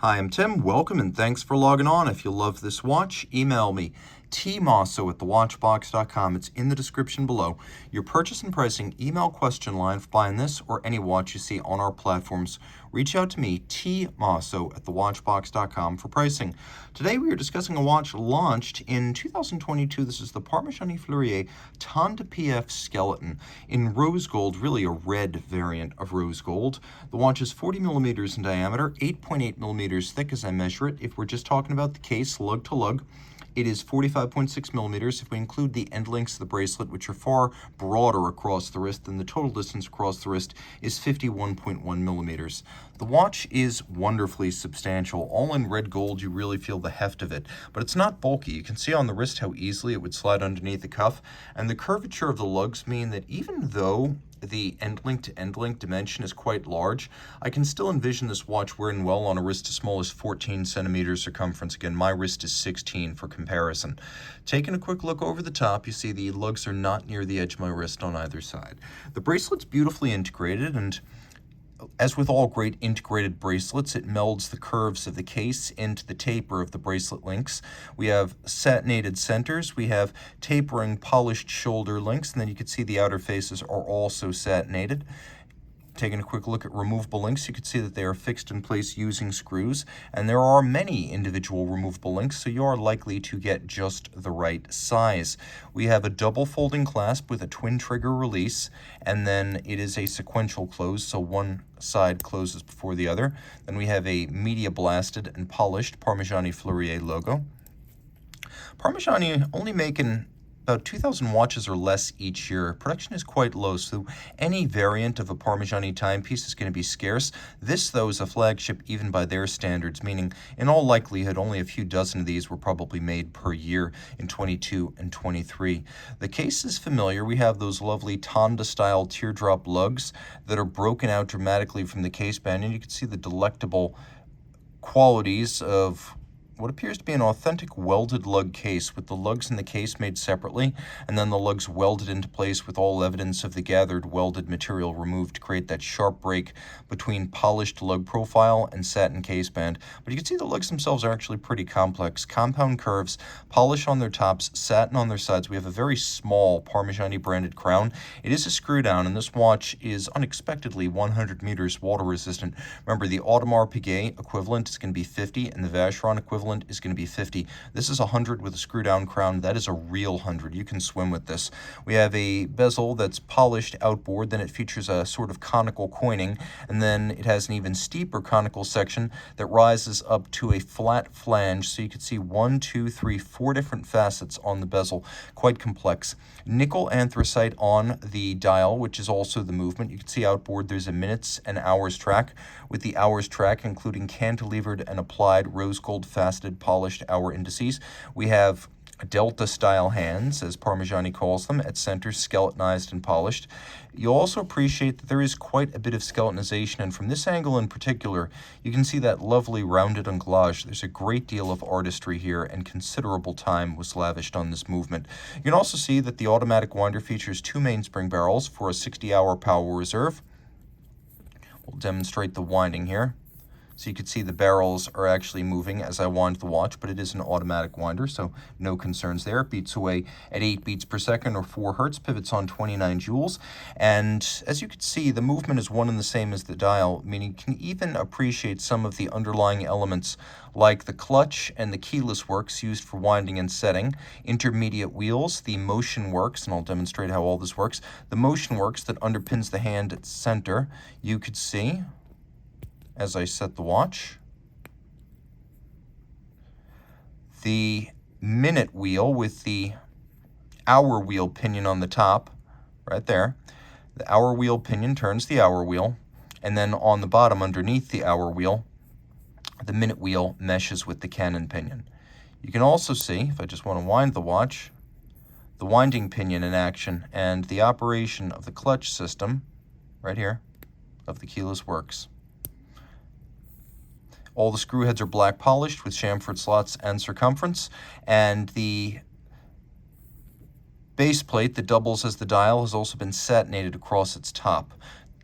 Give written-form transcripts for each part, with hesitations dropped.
Hi, I'm Tim. Welcome and thanks for logging on. If you love this watch, email me, tmosso@thewatchbox.com. It's in the description below. Your purchase and pricing email question line for buying this or any watch you see on our platforms. Reach out to me, tmosso@thewatchbox.com for pricing. Today we are discussing a watch launched in 2022. This is the Parmigiani Fleurier Tonda PF Skeleton in rose gold, really a red variant of rose gold. The watch is 40 millimeters in diameter, 8.8 millimeters thick as I measure it. If we're just talking about the case, lug to lug, it is 45.6 millimeters if we include the end links of the bracelet, which are far broader across the wrist than the total distance across the wrist is 51.1 millimeters. The watch is wonderfully substantial. All in red gold, you really feel the heft of it, but it's not bulky. You can see on the wrist how easily it would slide underneath the cuff, and the curvature of the lugs mean that even though the end link to end link dimension is quite large, I can still envision this watch wearing well on a wrist as small as 14 centimeters circumference. Again, my wrist is 16 for comparison. Taking a quick look over the top, you see the lugs are not near the edge of my wrist on either side. The bracelet's beautifully integrated, and as with all great integrated bracelets, it melds the curves of the case into the taper of the bracelet links. We have satinated centers, we have tapering polished shoulder links, and then you can see the outer faces are also satinated. Taking a quick look at removable links, you can see that they are fixed in place using screws, and there are many individual removable links, so you are likely to get just the right size. We have a double folding clasp with a twin trigger release, and then it is a sequential close, so one side closes before the other. Then we have a media blasted and polished Parmigiani Fleurier logo. Parmigiani only making about 2,000 watches or less each year. Production is quite low, so any variant of a Parmigiani timepiece is going to be scarce. This, though, is a flagship even by their standards, meaning in all likelihood only a few dozen of these were probably made per year in 22 and 23. The case is familiar. We have those lovely Tonda-style teardrop lugs that are broken out dramatically from the case band, and you can see the delectable qualities of what appears to be an authentic welded lug case, with the lugs in the case made separately, and then the lugs welded into place with all evidence of the gathered welded material removed to create that sharp break between polished lug profile and satin case band. But you can see the lugs themselves are actually pretty complex. Compound curves, polish on their tops, satin on their sides. We have a very small Parmigiani branded crown. It is a screw down, and this watch is unexpectedly 100 meters water resistant. Remember, the Audemars Piguet equivalent is going to be 50, and the Vacheron equivalent is going to be 50. This is 100 with a screw down crown. That is a real 100. You can swim with this. We have a bezel that's polished outboard, then it features a sort of conical coining, and then it has an even steeper conical section that rises up to a flat flange, so you can see 1, 2, 3, 4 different facets on the bezel. Quite complex. Nickel anthracite on the dial, which is also the movement. You can see outboard there's a minutes and hours track, with the hours track including cantilevered and applied rose gold faceted polished hour indices. We have Delta-style hands, as Parmigiani calls them, at center, skeletonized and polished. You'll also appreciate that there is quite a bit of skeletonization, and from this angle in particular, you can see that lovely rounded anglage. There's a great deal of artistry here, and considerable time was lavished on this movement. You can also see that the automatic winder features 2 mainspring barrels for a 60-hour power reserve. We'll demonstrate the winding here. So you can see the barrels are actually moving as I wind the watch, but it is an automatic winder, so no concerns there. It beats away at 8 beats per second or 4 hertz, pivots on 29 joules. And as you can see, the movement is one and the same as the dial, meaning you can even appreciate some of the underlying elements like the clutch and the keyless works used for winding and setting, intermediate wheels, the motion works, and I'll demonstrate how all this works, the motion works that underpins the hand at center. You could see as I set the watch, the minute wheel with the hour wheel pinion on the top, right there. The hour wheel pinion turns the hour wheel, and then on the bottom underneath the hour wheel, the minute wheel meshes with the cannon pinion. You can also see, if I just want to wind the watch, the winding pinion in action and the operation of the clutch system, right here, of the keyless works. All the screw heads are black polished with chamfered slots and circumference, and the base plate that doubles as the dial has also been satinated across its top.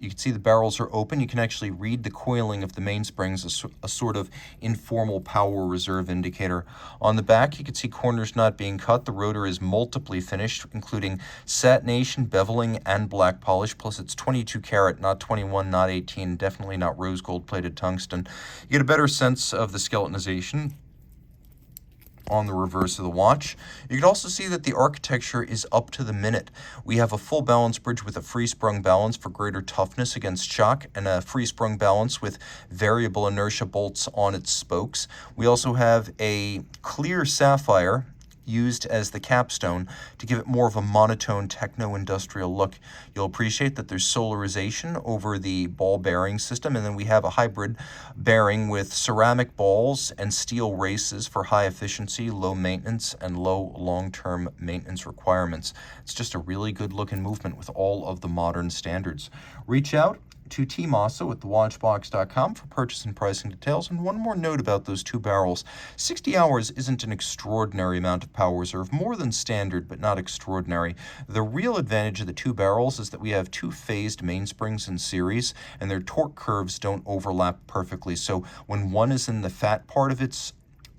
You can see the barrels are open. You can actually read the coiling of the mainsprings, a sort of informal power reserve indicator. On the back, you can see corners not being cut. The rotor is multiply finished, including satination, beveling, and black polish, plus it's 22 karat, not 21, not 18, definitely not rose gold plated tungsten. You get a better sense of the skeletonization on the reverse of the watch. You can also see that the architecture is up to the minute. We have a full balance bridge with a free sprung balance for greater toughness against shock, and a free sprung balance with variable inertia bolts on its spokes. We also have a clear sapphire used as the capstone to give it more of a monotone techno-industrial look. You'll appreciate that there's solarization over the ball bearing system, and then we have a hybrid bearing with ceramic balls and steel races for high efficiency, low maintenance, and low long-term maintenance requirements. It's just a really good looking movement with all of the modern standards. Reach out to Team Mosso at thewatchbox.com for purchase and pricing details. And one more note about those two barrels. 60 hours isn't an extraordinary amount of power reserve, more than standard, but not extraordinary. The real advantage of the two barrels is that we have two phased mainsprings in series, and their torque curves don't overlap perfectly. So when one is in the fat part of its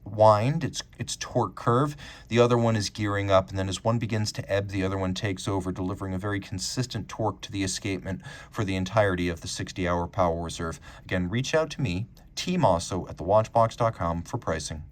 wind, its torque curve, the other one is gearing up, and then as one begins to ebb, the other one takes over, delivering a very consistent torque to the escapement for the entirety of the 60-hour power reserve. Again, reach out to me, Team Mosso at thewatchbox.com for pricing.